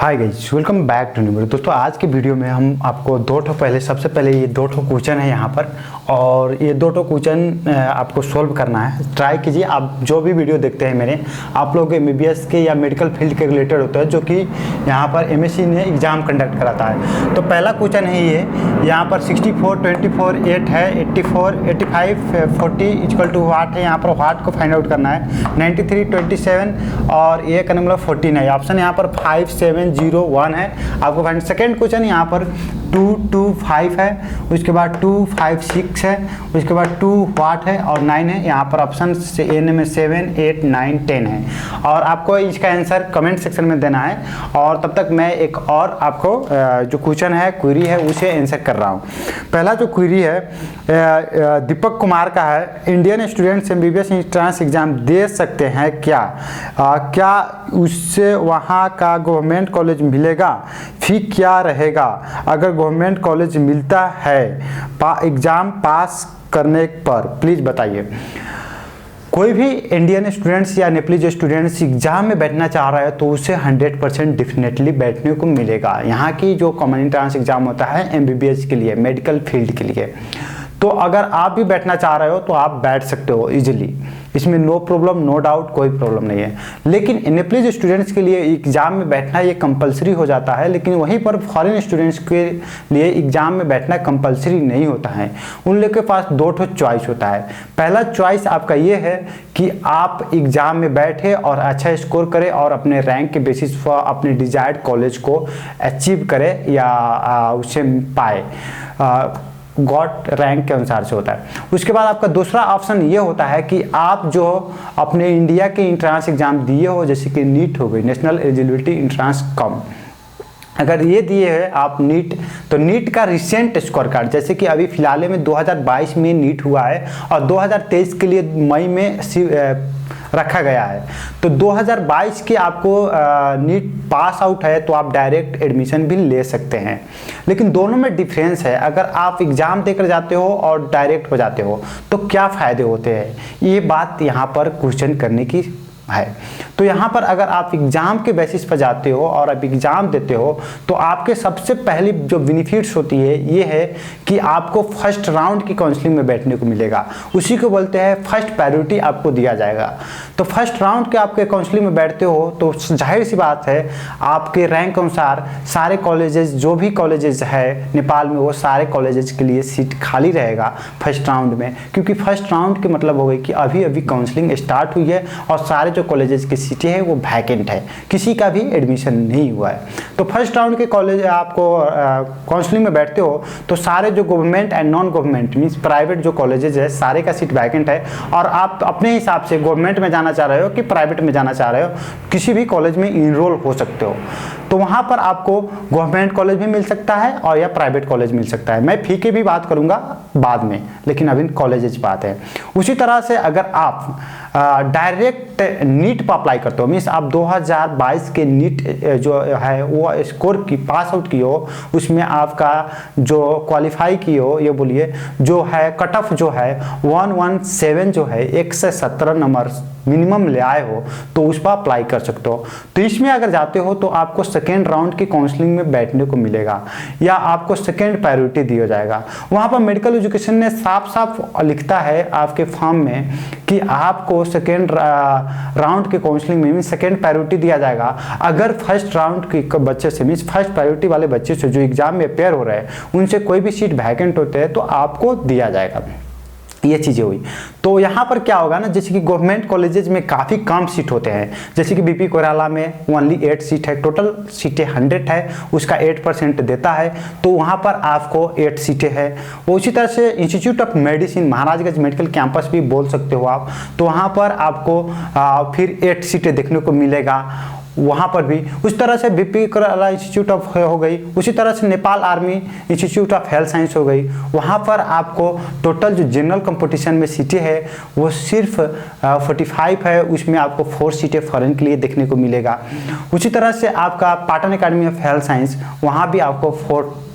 Hi guys, welcome back to new video. दोस्तों आज की वीडियो में हम आपको सबसे पहले ये दो क्वेश्चन है यहाँ पर, और ये दो क्वेश्चन आपको सोल्व करना है। ट्राई कीजिए, आप जो भी वीडियो देखते हैं मेरे, आप लोग MBBS के या मेडिकल फील्ड के रिलेटेड होते हैं, जो कि यहाँ पर MSc ने एग्ज़ाम कंडक्ट कराता है। तो पहला क्वेश्चन है ये, यहाँ पर 64, 24, 8 है, 84, 85, 40 इक्वल टू वाट है। यहाँ पर वाट को फाइंड आउट करना है। 93, 27 और ये का नंबर 14 है। ऑप्शन यहाँ पर 5, 7, 0, 1 है आपको फाइंड। सेकेंड क्वेश्चन यहाँ पर 2, 2, 5 है, उसके बाद 2, 5, 6 है, उसके बाद 2 वाट है और 9 है। यहाँ पर ऑप्शन से ए में 7, 8, 9, 10 है, और आपको इसका आंसर कमेंट सेक्शन में देना है। और तब तक मैं एक और आपको जो क्वेश्चन है, क्वेरी है, उसे आंसर कर रहा हूँ। पहला जो क्वेरी है दीपक कुमार का है, Indian students MBBS entrance exam दे सकते हैं क्या? क्या उससे वहाँ का गवर्नमेंट कॉलेज मिलेगा? फी क्या रहेगा अगर गवर्नमेंट कॉलेज मिलता है एग्जाम पास करने पर? प्लीज़ बताइए। कोई भी इंडियन स्टूडेंट्स या नेपालीज स्टूडेंट्स एग्जाम में बैठना चाह रहा है तो उसे 100% डेफिनेटली बैठने को मिलेगा। यहाँ की जो कॉमन एंट्रेंस एग्जाम होता है MBBS के लिए, मेडिकल फील्ड के लिए, तो अगर आप भी बैठना चाह रहे हो तो आप बैठ सकते हो इजीली। इसमें नो प्रॉब्लम, नो डाउट, कोई प्रॉब्लम नहीं है। लेकिन नेपालीज स्टूडेंट्स के लिए एग्जाम में बैठना ये कंपलसरी हो जाता है, लेकिन वहीं पर फॉरेन स्टूडेंट्स के लिए एग्जाम में बैठना कंपलसरी नहीं होता है। उन लोग के पास दो चॉइस होता है। पहला चॉइस आपका ये है कि आप एग्जाम में बैठे और अच्छा स्कोर करें और अपने रैंक के बेसिस पर अपने डिजायर्ड कॉलेज को अचीव करें या उसे पाए, गॉट रैंक के अनुसार से होता है। उसके बाद आपका दूसरा ऑप्शन ये होता है कि आप जो अपने इंडिया के इंट्रांस एग्जाम दिए हो, जैसे कि नीट हो गई, नेशनल एलिजिबिलिटी इंट्रांस कम, अगर ये दिए हैं आप नीट, तो नीट का रिसेंट स्कोर कार्ड, जैसे कि अभी फिलहाल में 2022 में नीट हुआ है और 2023 के लिए मई में रखा गया है, तो 2022 के आपको नीट पास आउट है तो आप डायरेक्ट एडमिशन भी ले सकते हैं। लेकिन दोनों में डिफरेंस है। अगर आप एग्जाम देकर जाते हो और डायरेक्ट हो जाते हो तो क्या फ़ायदे होते हैं, ये बात यहाँ पर क्वेश्चन करने की है। तो यहाँ पर अगर आप एग्जाम के बेसिस पर जाते हो और आप एग्जाम देते हो तो आपके सबसे पहली जो बेनिफिट्स होती है ये है कि आपको फर्स्ट राउंड की काउंसलिंग में बैठने को मिलेगा। उसी को बोलते हैं फर्स्ट प्रायोरिटी आपको दिया जाएगा। तो फर्स्ट राउंड के आपके काउंसलिंग में बैठते हो तो जाहिर सी बात है आपके रैंक अनुसार सारे कॉलेजेस, जो भी कॉलेजेस है नेपाल में, वो सारे कॉलेजेस के लिए सीट खाली रहेगा फर्स्ट राउंड में, क्योंकि फर्स्ट राउंड के मतलब हो गई कि अभी अभी काउंसलिंग स्टार्ट हुई है और सारे कॉलेजेस की सीटें हैं वो वैकेंट है, किसी का भी एडमिशन नहीं हुआ है। तो फर्स्ट राउंड के कॉलेज आपको काउंसलिंग में बैठते हो तो सारे जो government and non government means private जो कॉलेजेस है सारे का सीट वैकेंट है, और आप अपने हिसाब से गवर्नमेंट में जाना चाह रहे हो कि प्राइवेट में जाना चाह रहे हो, किसी भी कॉलेज में इनरोल हो सकते हो। तो वहाँ पर आपको गवर्नमेंट कॉलेज भी मिल सकता है और या प्राइवेट कॉलेज मिल सकता है। मैं फी की भी बात करूँगा बाद में, लेकिन अभी कॉलेज की बात है। उसी तरह से अगर आप डायरेक्ट नीट पर अप्लाई करते हो, मीन्स आप 2022 के नीट जो है वो स्कोर की पास आउट की हो, उसमें आपका जो क्वालिफाई की हो, ये बोलिए जो है कट ऑफ जो है 117 जो है 117 नंबर मिनिमम ले आए हो तो उस पर अप्लाई कर सकते हो। तो इसमें अगर जाते हो तो आपको सेकेंड राउंड की काउंसलिंग में बैठने को मिलेगा या आपको सेकेंड प्रायोरिटी दिया जाएगा। वहाँ पर मेडिकल एजुकेशन ने साफ साफ लिखता है आपके फॉर्म में कि आपको सेकेंड राउंड के काउंसलिंग में सेकेंड प्रायोरिटी दिया जाएगा अगर फर्स्ट राउंड के बच्चे से, मीन्स फर्स्ट प्रायोरिटी वाले बच्चे से जो एग्जाम में अपेयर हो रहे हैं उनसे कोई भी सीट वैकेंट होते हैं तो आपको दिया जाएगा। ये चीज़ें हुई। तो यहाँ पर क्या होगा ना, जैसे कि गवर्नमेंट कॉलेजेस में काफ़ी कम सीट होते हैं, जैसे कि BP कोइराला में ओनली 8 सीट है, टोटल सीटें 100 है, उसका 8% देता है, तो वहाँ पर आपको 8 सीटें हैं। उसी तरह से institute of medicine Maharajganj medical campus भी बोल सकते हो आप, तो वहाँ पर आपको फिर 8 सीटें देखने को मिलेगा वहाँ पर भी। उस तरह से BP कोइराला इंस्टीट्यूट ऑफ हो गई, उसी तरह से Nepal army institute of health science हो गई, वहाँ पर आपको टोटल जो जनरल कंपटीशन में सीटें है वो सिर्फ 45 है, उसमें आपको 4 सीटें फॉरेन के लिए देखने को मिलेगा। उसी तरह से आपका Patan academy of health science, वहाँ भी आपको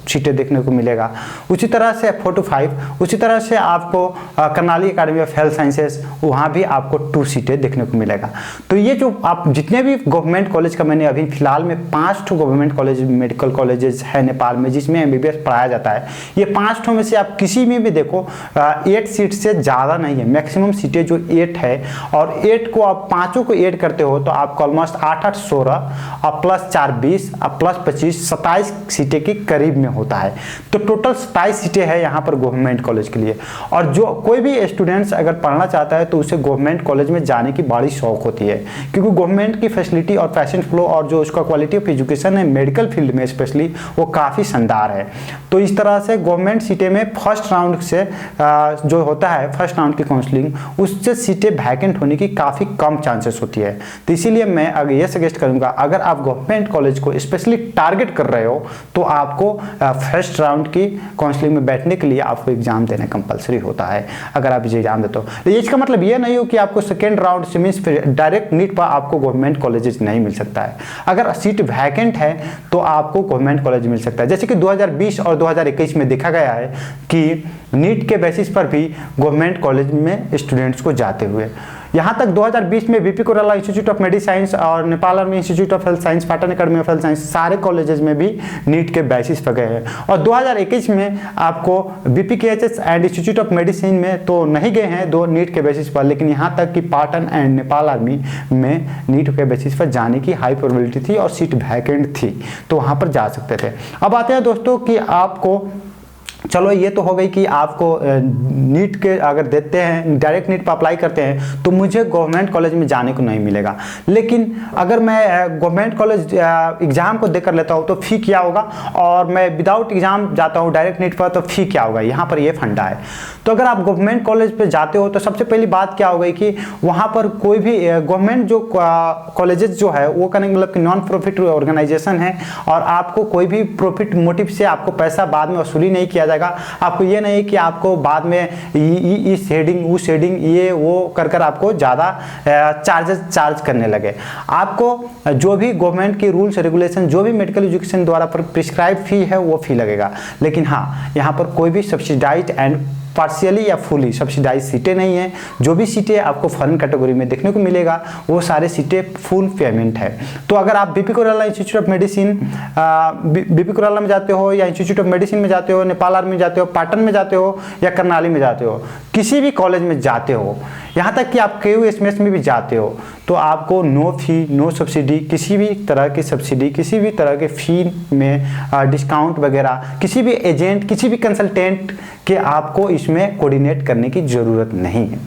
सीटें देखने को मिलेगा। उसी तरह से 4 to 5, उसी तरह से आपको Karnali academy of health sciences, वहाँ भी आपको 2 सीटें देखने को मिलेगा। तो ये जो आप जितने भी गवर्नमेंट कॉलेज का मैंने अभी फिलहाल में 5 गवर्नमेंट कॉलेज मेडिकल कॉलेजेस है नेपाल में जिसमें MBBS पढ़ाया जाता है, ये 5 में से आप किसी में भी देखो 8 सीट से ज़्यादा नहीं है। मैक्सिमम सीटें जो 8 है, और 8 को आप 5 को ऐड करते हो तो आपको ऑलमोस्ट 8 16 और प्लस 4 20 और प्लस 25 27 सीटें के करीब में होता है। तो टोटल 27 सीटें हैं यहाँ पर गवर्नमेंट कॉलेज के लिए। और जो कोई भी स्टूडेंट्स अगर पढ़ना चाहता है तो उसे गवर्नमेंट कॉलेज में जाने की बड़ी शौक होती है, क्योंकि गवर्नमेंट की फैसिलिटी और पैशन फ्लो और जो उसका क्वालिटी ऑफ एजुकेशन है मेडिकल फील्ड में स्पेशली, वो काफ़ी शानदार है। तो इस तरह से गवर्नमेंट सीटें में फर्स्ट राउंड से जो होता है फर्स्ट राउंड की काउंसलिंग, उससे सीटें वैकेंट होने की काफ़ी कम चांसेस होती है। तो इसीलिए मैं अगर ये सजेस्ट करूँगा, अगर आप गवर्नमेंट कॉलेज को स्पेशली टारगेट कर रहे हो तो आपको फर्स्ट राउंड की काउंसलिंग में बैठने के लिए आपको एग्जाम देना कंपलसरी होता है अगर आप इसे एग्जाम देते हो। तो इसका मतलब ये नहीं हो कि आपको सेकेंड राउंड से मीन्स डायरेक्ट नीट पर आपको गवर्नमेंट कॉलेजेस नहीं मिल सकता है। अगर सीट वैकेंट है तो आपको गवर्नमेंट कॉलेज मिल सकता है। जैसे कि 2020 और 2021 में देखा गया है कि नीट के बेसिस पर भी गवर्नमेंट कॉलेज में स्टूडेंट्स को जाते हुए, यहाँ तक 2020 में बीपी कोइराला इंस्टीट्यूट ऑफ मेडिसाइंस और Nepal army institute of health science, Patan academy of health science, सारे कॉलेजेस में भी नीट के बेसिस पर गए हैं। और 2021 में आपको BPKHS and institute of medicine में तो नहीं गए हैं दो नीट के बेसिस पर, लेकिन यहाँ तक कि पाटन एंड नेपाल आर्मी में नीट के बेसिस पर जाने की हाई प्रोबेबिलिटी थी और सीट वैकेंट थी, तो वहाँ पर जा सकते थे। अब आते हैं दोस्तों कि आपको, चलो ये तो हो गई कि आपको नीट के अगर देते हैं, डायरेक्ट नीट पर अप्लाई करते हैं तो मुझे गवर्नमेंट कॉलेज में जाने को नहीं मिलेगा। लेकिन अगर मैं गवर्नमेंट कॉलेज एग्ज़ाम को देकर लेता हूँ तो फ़ी क्या होगा, और मैं विदाउट एग्ज़ाम जाता हूँ डायरेक्ट नीट पर तो फ़ी क्या होगा, यहाँ पर ये फंडा है। तो अगर आप गवर्नमेंट कॉलेज पे जाते हो तो सबसे पहली बात क्या हो गई कि वहाँ पर कोई भी गवर्नमेंट जो कॉलेजेस जो है वो कहने मतलब कि नॉन प्रॉफिट ऑर्गेनाइजेशन है, और आपको कोई भी प्रॉफिट मोटिव से आपको पैसा बाद में वसूली नहीं किया जाएगा। आपको ये नहीं कि आपको बाद में इस हेडिंग उस हेडिंग ये वो कर आपको ज़्यादा चार्ज करने लगे। आपको जो भी गवर्नमेंट की रूल्स रेगुलेशन, जो भी मेडिकल एजुकेशन द्वारा प्रिस्क्राइब फी है वो फी लगेगा। लेकिन हाँ, यहाँ पर कोई भी सब्सिडाइज्ड एंड पार्शियली या फुली सब्सिडाइज सीटें नहीं है। जो भी सीटें आपको फॉरेन कैटेगरी में देखने को मिलेगा वो सारे सीटें फुल पेमेंट है। तो अगर आप BP Koirala institute of medicine, BP Koirala में जाते हो या इंस्टीट्यूट ऑफ मेडिसिन में जाते हो, नेपाल आर्मी में जाते हो, पाटन में जाते हो या कर्नाली में जाते हो, किसी भी कॉलेज में जाते हो, यहाँ तक कि आप KUSMS में भी जाते हो, तो आपको नो फी नो सब्सिडी, किसी भी तरह की सब्सिडी, किसी भी तरह के फ़ी में डिस्काउंट वगैरह, किसी भी एजेंट, किसी भी कंसल्टेंट के आपको इसमें कोऑर्डिनेट करने की ज़रूरत नहीं है।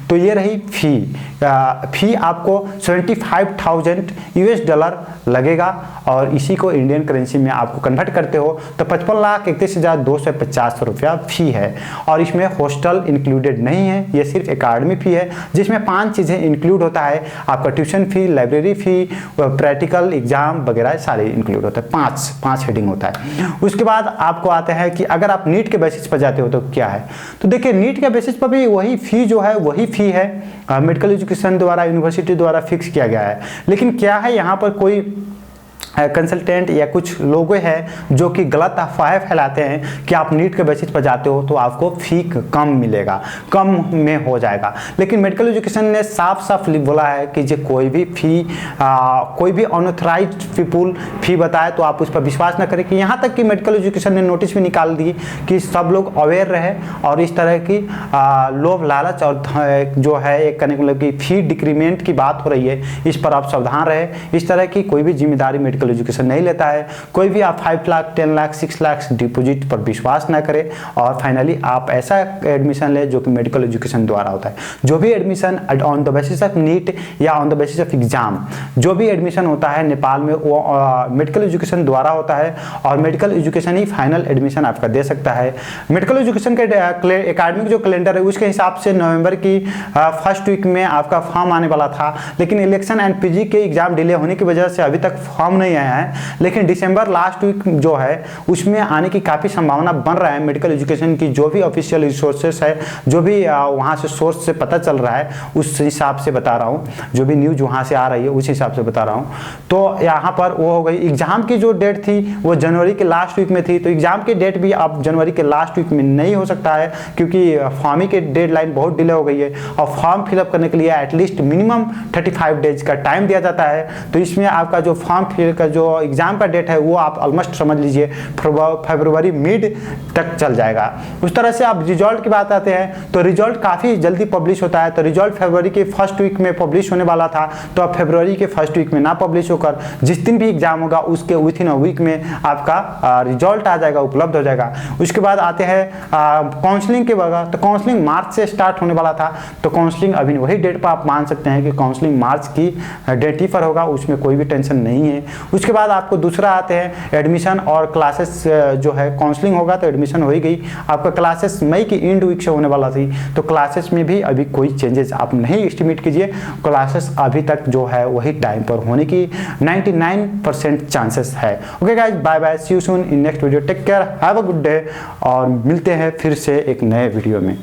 तो ये रही फ़ी आपको $75,000 लगेगा, और इसी को इंडियन करेंसी में आपको कन्वर्ट करते हो तो 55,31,250 रुपया फ़ी है। और इसमें हॉस्टल इंक्लूडेड नहीं है, ये सिर्फ एकेडमी फ़ी है जिसमें 5 चीज़ें इंक्लूड होता है। आपका ट्यूशन फ़ी, लाइब्रेरी फ़ी, प्रैक्टिकल एग्जाम वगैरह सारे इंक्लूड होते हैं। 5 हेडिंग होता है। उसके बाद आपको आते हैं कि अगर आप नीट के बेसिस पर जाते हो तो क्या है। तो देखिए, नीट के बेसिस पर भी वही फ़ी जो है वही फ़ी है, मेडिकल एजुकेशन द्वारा यूनिवर्सिटी द्वारा फिक्स किया गया है। लेकिन क्या है, यहाँ पर कोई कंसल्टेंट या कुछ लोग हैं जो कि गलत अफवाहें फैलाते हैं कि आप नीट के बेसिस पर जाते हो तो आपको फ़ी कम मिलेगा, कम में हो जाएगा। लेकिन मेडिकल एजुकेशन ने साफ साफ बोला है कि जो कोई भी फ़ी कोई भी अनऑथराइज्ड पीपुल फ़ी बताए तो आप उस पर विश्वास न करें। कि यहाँ तक कि मेडिकल एजुकेशन ने नोटिस भी निकाल दी कि सब लोग अवेयर रहे और इस तरह की लोभ लालच और जो है एक कहने मतलब कि फ़ी डिक्रीमेंट की बात हो रही है, इस पर आप सावधान रहे। इस तरह की कोई भी जिम्मेदारी मेडिकल एजुकेशन नहीं लेता है। कोई भी आप 5 लाख 10 लाख 6 लाख डिपॉजिट पर विश्वास ना करें, और फाइनली आप ऐसा एडमिशन ले जो कि मेडिकल एजुकेशन द्वारा होता है। जो भी admission on the basis of NEET या on the basis of exam, जो भी एडमिशन होता है नेपाल में वो मेडिकल एजुकेशन द्वारा होता है, और मेडिकल एजुकेशन ही फाइनल एडमिशन आपका दे सकता है। मेडिकल एजुकेशन के एकेडमिक जो कैलेंडर है उसके हिसाब से नवंबर की फर्स्ट वीक में आपका फॉर्म आने वाला था, लेकिन इलेक्शन एंड PG के एग्जाम डिले होने की वजह से अभी तक फॉर्म नहीं नहीं आया है, लेकिन दिसंबर लास्ट वीक जो है उसमें आने की काफ़ी संभावना बन रहा है। मेडिकल एजुकेशन की जो भी ऑफिशियल रिसोर्सेस है, जो भी वहाँ से सोर्स से पता चल रहा है, उस हिसाब से बता रहा हूँ, जो भी न्यूज़ वहाँ से आ रही है उस हिसाब से बता रहा हूँ। तो यहाँ पर वो हो गई एग्ज़ाम की जो डेट थी वो जनवरी के लास्ट वीक में थी, तो एग्ज़ाम की डेट भी अब जनवरी के लास्ट वीक में नहीं हो सकता है, क्योंकि फॉर्म की डेडलाइन बहुत डिले हो गई है और फॉर्म फिलअप करने के लिए एटलीस्ट मिनिमम 35 डेज का टाइम दिया जाता है। तो इसमें आपका जो फॉर्म फिल का जो एग्ज़ाम का डेट है वो आप ऑलमोस्ट समझ लीजिए फरवरी मिड तक चल जाएगा। उस तरह से आप रिजल्ट की बात आते हैं तो रिजल्ट काफ़ी जल्दी पब्लिश होता है। तो रिजल्ट फरवरी के फर्स्ट वीक में पब्लिश होने वाला था, तो अब फरवरी के फर्स्ट वीक में ना पब्लिश होकर जिस दिन भी एग्जाम होगा उसके विथ इन अ वीक में आपका रिजल्ट आ जाएगा, उपलब्ध हो जाएगा। उसके बाद आते हैं काउंसलिंग के वगैरह। तो काउंसलिंग मार्च से स्टार्ट होने वाला था, तो काउंसलिंग अभी वही डेट पर आप मान सकते हैं कि काउंसलिंग मार्च की डेट ही पर होगा, उसमें कोई भी टेंशन नहीं है। उसके बाद आपको दूसरा आते हैं एडमिशन और क्लासेस जो है, काउंसलिंग होगा तो एडमिशन हो ही गई, आपका क्लासेस मई की एंड वीक से होने वाला थी, तो क्लासेस में भी अभी कोई चेंजेस आप नहीं एस्टिमेट कीजिए। क्लासेस अभी तक जो है वही टाइम पर होने की 99% चांसेस है। Okay guys, bye bye, see you soon in next video, take care, have a good day, और मिलते हैं फिर से एक नए वीडियो में।